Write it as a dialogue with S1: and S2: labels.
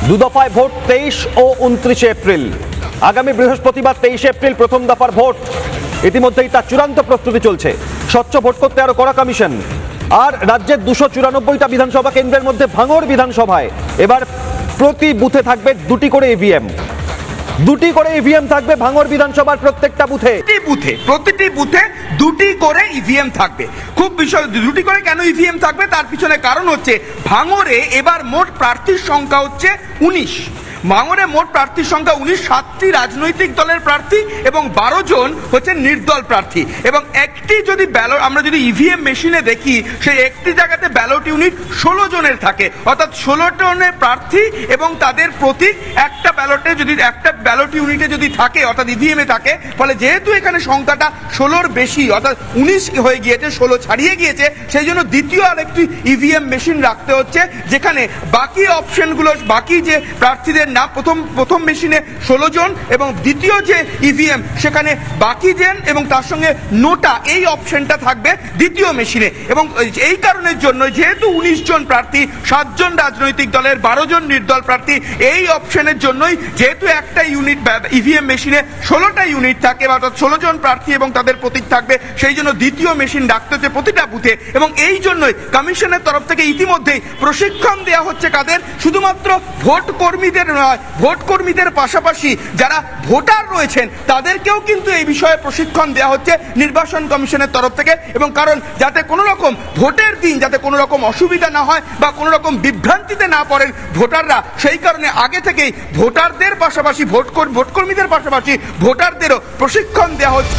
S1: দুদফায় vote 23 ও 29 April. আগামী বৃহস্পতিবার 23 April প্রথম দফার ভোট। ইতিমধ্যেই তার চূড়ান্ত প্রস্তুতি চলছে। স্বচ্ছ ভোট করতে আরো কড়া কমিশন। আর রাজ্যের 294টা বিধানসভা কেন্দ্রের মধ্যে ভাঙড় বিধানসভায় এবার প্রতি বুথে থাকবে দুটি করে ইভিএম। দুটি করে ইভিএম থাকবে ভাঙড় বিধানসভার প্রত্যেকটা বুথে।
S2: প্রতিটি বুথে দুটি করে ইভিএম থাকবে। খুব বিষয়, দুটি করে কেন ইভিএম থাকবে তার পিছনে কারণ হচ্ছে ভাঙড়ে এবার মোট প্রার্থীর সংখ্যা হচ্ছে 19। ভাঙড়ে মোট প্রার্থীর সংখ্যা 19, 7টি রাজনৈতিক দলের প্রার্থী এবং 12 জন হচ্ছে নির্দল প্রার্থী। এবং একটি যদি ব্যালট আমরা যদি ইভিএম মেশিনে দেখি, সেই একটি জায়গাতে ব্যালট ইউনিট 16 জনের থাকে, অর্থাৎ 16 জনের প্রার্থী এবং তাদের প্রতীক একটা ব্যালটে যদি একটা ব্যালট ইউনিটে যদি থাকে, অর্থাৎ ইভিএমে থাকে, ফলে যেহেতু এখানে সংখ্যাটা 16-র বেশি, অর্থাৎ 19 হয়ে গিয়েছে, 16 ছাড়িয়ে গিয়েছে, সেই জন্য দ্বিতীয় আরেকটি ইভিএম মেশিন রাখতে হচ্ছে, যেখানে বাকি অপশনগুলো, বাকি যে প্রার্থীদের নাম প্রথম মেশিনে 16 জন এবং দ্বিতীয় যে ইভিএম সেখানে বাকি জন এবং তার সঙ্গে নোটা, এই অপশনটা থাকবে দ্বিতীয় মেশিনে। এবং এই কারণের জন্য যেহেতু 19 জন প্রার্থী, 7 জন রাজনৈতিক দলের, 12 জন নির্দল প্রার্থী, এই অপশনের জন্যই যেহেতু একটা ইউনিট ইভিএম মেশিনে 16টা ইউনিট থাকে, অর্থাৎ 16 জন প্রার্থী এবং তাদের প্রতীক থাকবে, সেই জন্য দ্বিতীয় মেশিন রাখতে হচ্ছে প্রতিটা বুথে। এবং এই জন্যই কমিশনের তরফ থেকে ইতিমধ্যেই প্রশিক্ষণ দেওয়া হচ্ছে কাদের, শুধুমাত্র ভোট কর্মীদের নয়, ভোট কর্মীদের পাশাপাশি যারা ভোটার রয়েছেন তাদেরকেও কিন্তু এই বিষয়ে প্রশিক্ষণ দেওয়া হচ্ছে নির্বাচন কমিশনের তরফ থেকে। এবং কারণ যাতে কোনো রকম ভোটের দিন যাতে কোনো রকম অসুবিধা না হয় বা কোনো রকম বিভ্রান্তিতে না পড়েন ভোটাররা, সেই কারণে আগে থেকেই ভোটারদের পাশাপাশি ভোট কর্মীদের পাশাপাশি ভোটারদেরও প্রশিক্ষণ দেওয়া হচ্ছে।